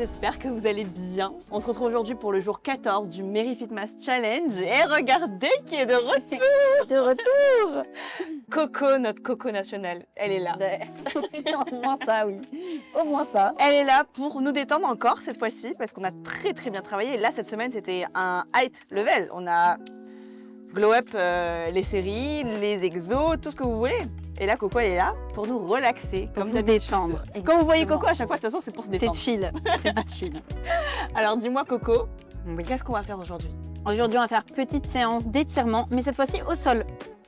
j'espère que vous allez bien. On se retrouve aujourd'hui pour le jour 14 du Merry Fit Mass Challenge et regardez qui est de retour. De retour. Coco, notre Coco nationale, elle est là. Au moins ça, oui. Au moins ça. Elle est là pour nous détendre encore cette fois-ci parce qu'on a très bien travaillé. Et là, cette semaine, c'était un height level. On a glow up les séries, les exos, tout ce que vous voulez. Et là, Coco, elle est là pour nous relaxer, Pour comme vous d'habitude. détendre. Quand vous voyez Exactement. Coco, à chaque fois, de toute façon, c'est pour se C'est détendre. chill. C'est pas chill. Alors, dis-moi, Coco, Oui. qu'est-ce qu'on va faire aujourd'hui? Aujourd'hui, on va faire petite séance d'étirement, mais cette fois-ci au sol.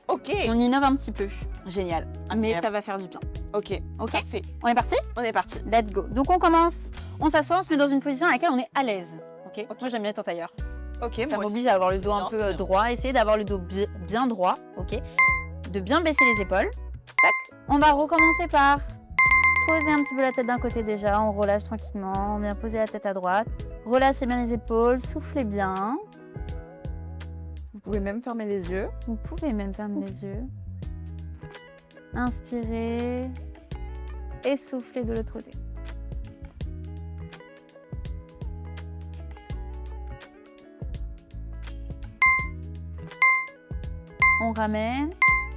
Ok, On innove un petit peu, génial. mais Incroyable. ça va faire du bien. Ok, Ok. parfait. On est parti? On est parti. Let's go. Donc on commence, on s'assoit, on se met dans une position à laquelle on est à l'aise. Ok. Moi j'aime bien être en tailleur. Ok, Ça moi m'oblige aussi. à avoir le dos Bien, un peu bien. droit. Essayez d'avoir le dos bien droit. Ok. De bien baisser les épaules. Tac. On va recommencer par poser un petit peu la tête d'un côté déjà. On relâche tranquillement. On vient poser la tête à droite. Relâchez bien les épaules. Soufflez bien. Vous pouvez même fermer les yeux. Vous pouvez même fermer les yeux. Inspirez. Et soufflez de l'autre côté. On ramène.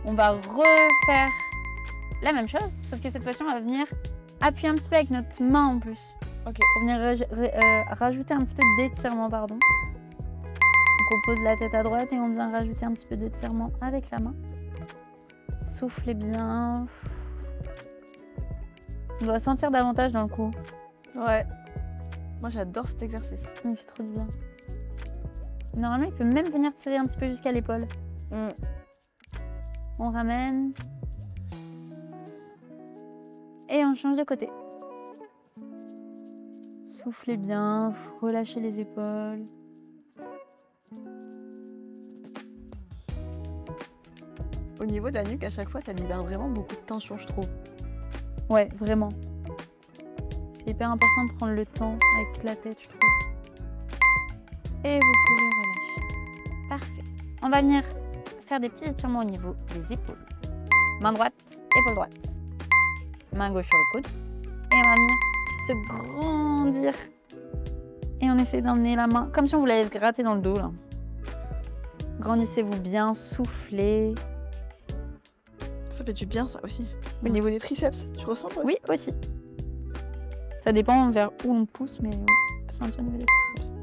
On va refaire la même chose, sauf que cette fois-ci, on va venir appuyer un petit peu avec notre main en plus. Ok. Pour venir rajouter un petit peu d'étirement, pardon. Donc on pose la tête à droite et on vient rajouter un petit peu d'étirement avec la main. Soufflez bien. On doit sentir davantage dans le cou. Ouais. Moi, j'adore cet exercice. Il me fait trop du bien. Normalement, il peut même venir tirer un petit peu jusqu'à l'épaule. On ramène. Et on change de côté. Soufflez bien, relâchez les épaules. Au niveau de la nuque, à chaque fois, ça libère vraiment beaucoup de tension, je trouve. Ouais, vraiment. C'est hyper important de prendre le temps avec la tête, je trouve. Et vous pouvez relâcher. Parfait. On va venir faire des petits étirements au niveau des épaules. Main droite, épaule droite. Main gauche sur le coude. Et on va venir se grandir. Et on essaie d'emmener la main comme si on voulait se gratter dans le dos, là. Grandissez-vous bien, soufflez. Ça fait du bien, ça aussi. Au niveau des triceps, tu ressens toi aussi? Oui, aussi. Ça dépend vers où on pousse, mais oui, on peut sentir au niveau des triceps.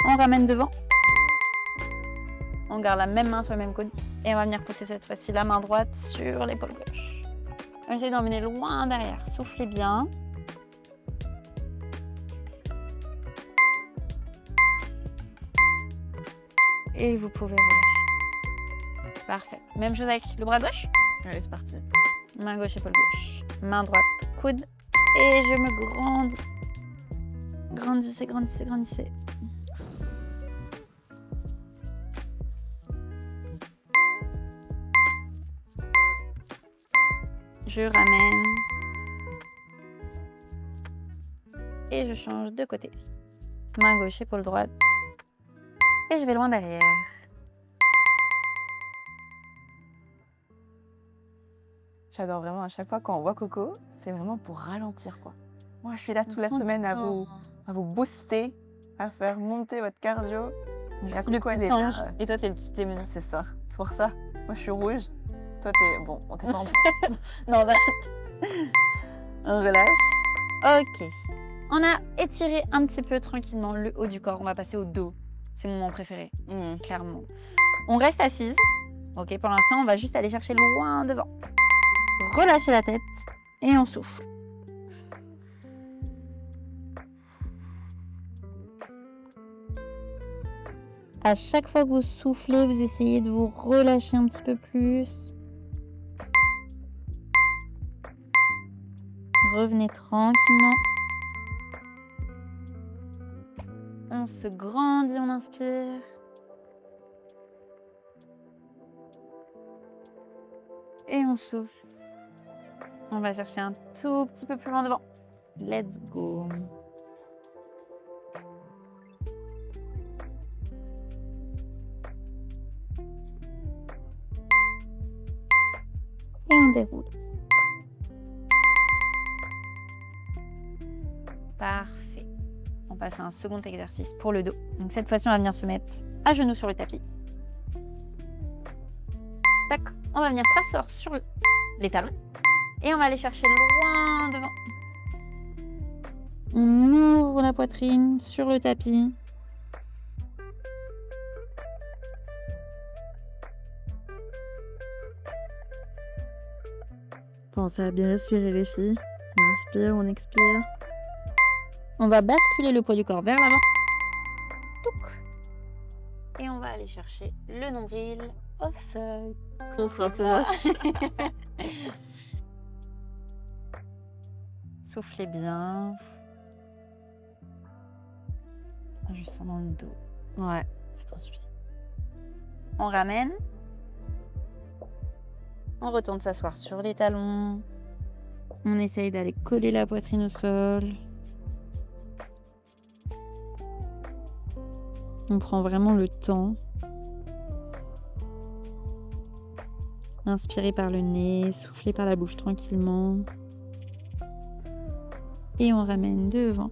On ramène devant. On garde la même main sur le même coude. Et on va venir pousser cette fois-ci la main droite sur l'épaule gauche. On essaie d'emmener loin derrière. Soufflez bien. Et vous pouvez relâcher. Parfait. Même chose avec le bras gauche. Allez, c'est parti. Main gauche, épaule gauche. Main droite, coude. Et je me grandis. Grandissez, grandissez, grandissez. Je ramène. Et je change de côté. Main gauche, épaule droite. Et je vais loin derrière. J'adore vraiment, à chaque fois quand on voit Coco, c'est vraiment pour ralentir, quoi. Moi, je suis là toute la semaine à vous booster, à faire monter votre cardio. Et la Coco, elle est là. Et toi, t'es le petit témoin. C'est ça, c'est pour ça. Moi, je suis rouge. Toi, t'es... Bon, on t'est pas en Non, on relâche. Ok. On a étiré un petit peu tranquillement le haut du corps. On va passer au dos. C'est mon moment préféré, clairement. On reste assise. Ok, pour l'instant, on va juste aller chercher loin devant. Relâchez la tête et on souffle. À chaque fois que vous soufflez, vous essayez de vous relâcher un petit peu plus. Revenez tranquillement. On se grandit, on inspire. Et on souffle. On va chercher un tout petit peu plus loin devant. Let's go. Et on déroule. Parfait. On passe à un second exercice pour le dos. Donc cette fois-ci, on va venir se mettre à genoux sur le tapis. Tac. On va venir s'asseoir sur les talons. Et on va aller chercher loin devant. On ouvre la poitrine sur le tapis. Pensez à bien respirer les filles. On inspire, on expire. On va basculer le poids du corps vers l'avant. Touc. Et on va aller chercher le nombril au sol. On se rapproche. Soufflez bien. Je sens dans le dos. Ouais. C'est trop super. On ramène. On retourne s'asseoir sur les talons. On essaye d'aller coller la poitrine au sol. On prend vraiment le temps. Inspirez par le nez, soufflez par la bouche tranquillement. Et on ramène devant.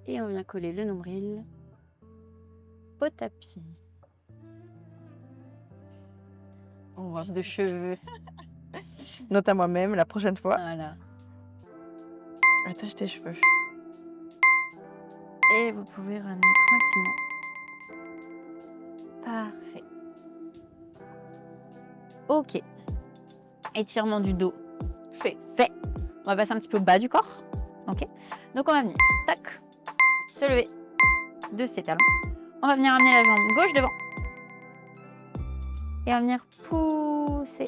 Et on vient coller le nombril au tapis. On range de cheveux. Note à moi-même la prochaine fois. Voilà. Attache tes cheveux. Et vous pouvez ramener tranquillement. Parfait. Ok. Étirement du dos. Fait. On va passer un petit peu bas du corps. Ok. Donc on va venir. Tac. Se lever de ses talons. On va venir amener la jambe gauche devant. Et on va venir pousser.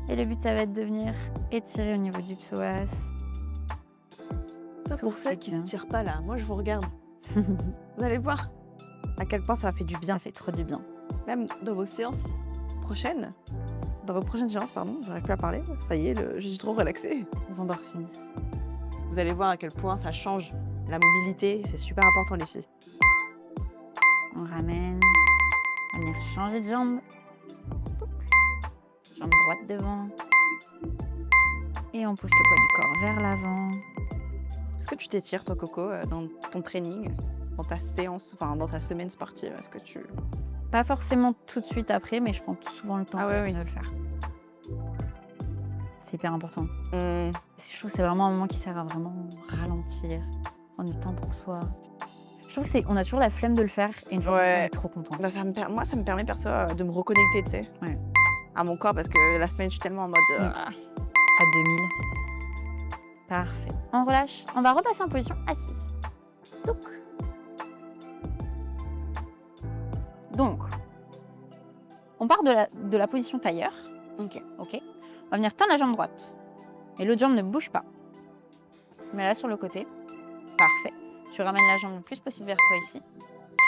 Et le but, ça va être de venir étirer au niveau du psoas. C'est pour celles qui ne se tirent pas là. Moi, je vous regarde. Vous allez voir à quel point ça fait du bien. Ça fait trop du bien. Même dans vos séances prochaines. Dans vos prochaines séances, pardon. J'arrive plus à parler. Ça y est, je suis trop relaxée. Les endorphines. Vous allez voir à quel point ça change la mobilité. C'est super important, les filles. On ramène. On va venir changer de jambe. Jambe droite devant. Et on pousse le poids du corps vers l'avant. Est-ce que tu t'étires, toi, Coco, dans ton training, dans ta séance, enfin dans ta semaine sportive? Est-ce que tu... Pas forcément tout de suite après, mais je prends souvent le temps de le faire. C'est hyper important. Je trouve que c'est vraiment un moment qui sert à vraiment ralentir, prendre du temps pour soi. Je trouve qu'on a toujours la flemme de le faire et une fois qu'on est trop content. Bah, moi, ça me permet perso de me reconnecter, tu sais, à mon corps, parce que la semaine, je suis tellement en mode... À 2000. Parfait. On relâche. On va repasser en position assise. Donc, on part de la position tailleur. Ok. On va venir tendre la jambe droite. Et l'autre jambe ne bouge pas. Mets-la sur le côté. Parfait. Tu ramènes la jambe le plus possible vers toi ici.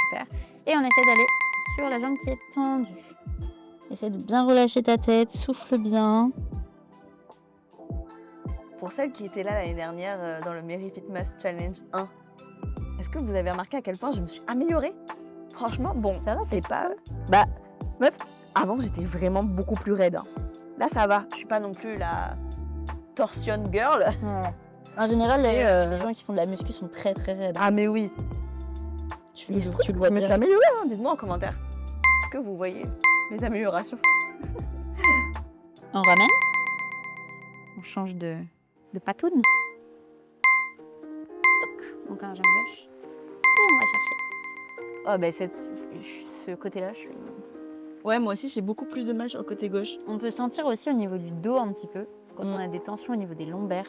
Super. Et on essaie d'aller sur la jambe qui est tendue. Essaie de bien relâcher ta tête. Souffle bien. Pour celles qui étaient là l'année dernière dans le Mary Fitness Challenge 1, est-ce que vous avez remarqué à quel point je me suis améliorée? Franchement, bon, ça va, c'est pas... Bah, meuf, avant j'étais vraiment beaucoup plus raide. Hein. Là, ça va. Je suis pas non plus la torsion girl. En général, les gens qui font de la muscu sont très très raides. Ah mais oui. Tu le vois je me suis bien. améliorée, hein. Dites-moi en commentaire. Est-ce que vous voyez mes améliorations? On ramène. On change de patoune. Donc un jambe gauche. Et on va chercher. Oh ben ce côté-là, je suis... Ouais, moi aussi j'ai beaucoup plus de mal sur le côté gauche. On peut sentir aussi au niveau du dos un petit peu, quand on a des tensions au niveau des lombaires.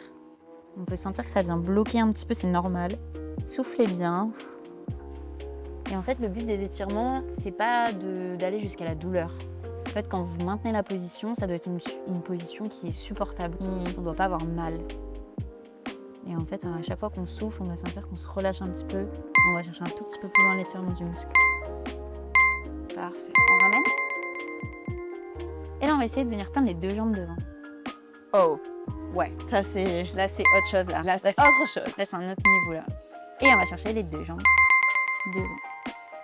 On peut sentir que ça vient bloquer un petit peu, c'est normal. Soufflez bien. Et en fait, le but des étirements, c'est pas d'aller jusqu'à la douleur. En fait, quand vous maintenez la position, ça doit être une position qui est supportable. On ne doit pas avoir mal. Et en fait, à chaque fois qu'on souffle, on va sentir qu'on se relâche un petit peu. On va chercher un tout petit peu plus loin l'étirement du muscle. Parfait. On ramène. Et là, on va essayer de venir tendre les deux jambes devant. Oh, ouais, ça c'est... Là, c'est autre chose, là. Là, c'est autre chose. Ça, c'est un autre niveau, là. Et on va chercher les deux jambes devant.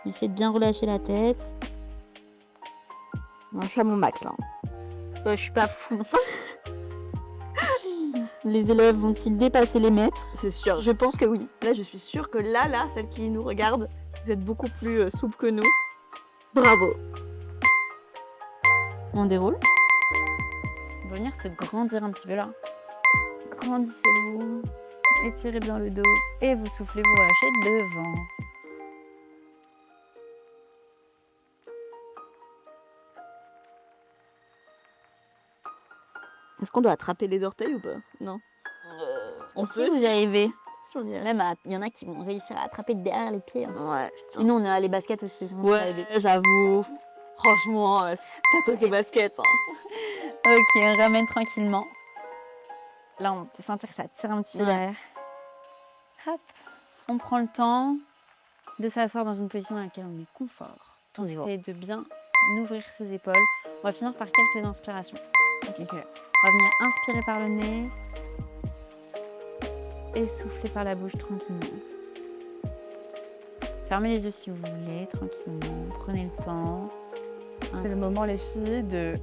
Essayez de bien relâcher la tête. Moi, je suis à mon max, là. Je suis pas fou. Les élèves vont-ils dépasser les maîtres? C'est sûr. Je pense que oui. Là, je suis sûre que là, celle qui nous regarde, vous êtes beaucoup plus souple que nous. Bravo. On déroule. On va venir se grandir un petit peu là. Grandissez-vous, étirez bien le dos et vous soufflez, vous relâchez devant. Est-ce qu'on doit attraper les orteils ou pas? Non. On Si peut, vous y arrivez, si on y arrive. même il y en a qui vont réussir à attraper derrière les pieds. Ouais, Et putain. nous on a les baskets aussi. on a les- Ouais, j'avoue. Franchement, c'est à côté basket. Hein. Ok, on ramène tranquillement. Là on peut sentir que ça tire un petit peu Ouais. derrière. Hop, on prend le temps de s'asseoir dans une position dans laquelle on est confort. Toujours. Et de bien ouvrir ses épaules. On va finir par quelques inspirations. Ok. On va venir inspirer par le nez et souffler par la bouche tranquillement. Fermez les yeux si vous voulez, tranquillement. Prenez le temps. C'est le moment, les filles, de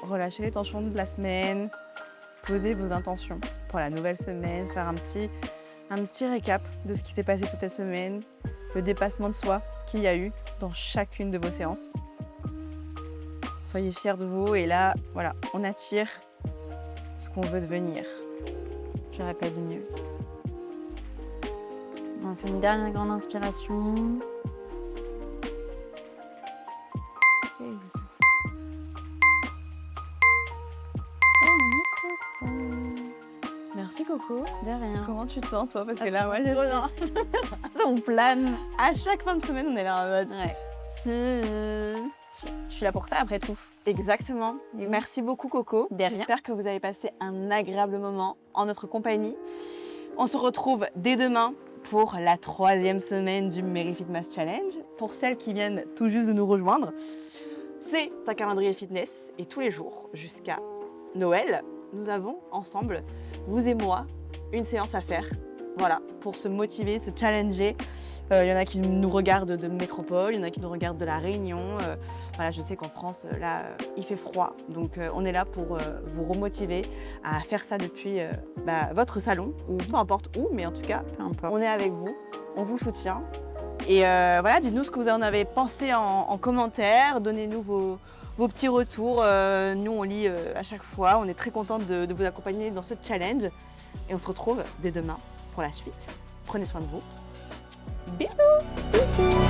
relâcher les tensions de la semaine, poser vos intentions pour la nouvelle semaine, faire un petit récap de ce qui s'est passé toute cette semaine, le dépassement de soi qu'il y a eu dans chacune de vos séances. Soyez fiers de vous et là, voilà, on attire ce qu'on veut devenir. J'aurais pas dit mieux. On fait une dernière grande inspiration. Et vous soufflez. Et on est tout bon. Merci Coco. De rien. Comment tu te sens toi? Parce que là, ouais, j'ai rien. Ça, on plane. À chaque fin de semaine, on est là en mode. Ouais. Je suis là pour ça après tout. Exactement. Merci beaucoup Coco. De rien. J'espère que vous avez passé un agréable moment en notre compagnie. On se retrouve dès demain pour la 3e semaine du Merry Fitness Challenge. Pour celles qui viennent tout juste de nous rejoindre, c'est un calendrier fitness et tous les jours jusqu'à Noël, nous avons ensemble, vous et moi, une séance à faire. Voilà, pour se motiver, se challenger. Il y en a qui nous regardent de métropole, il y en a qui nous regardent de la Réunion. Voilà, je sais qu'en France, là, il fait froid. Donc, on est là pour vous remotiver à faire ça depuis votre salon, ou peu importe où, mais en tout cas, Peu importe. on est avec vous, on vous soutient. Et voilà, dites-nous ce que vous en avez pensé en commentaire, donnez-nous vos petits retours. Nous, on lit à chaque fois, on est très contente de vous accompagner dans ce challenge. Et on se retrouve dès demain pour la suite. Prenez soin de vous. Bisous.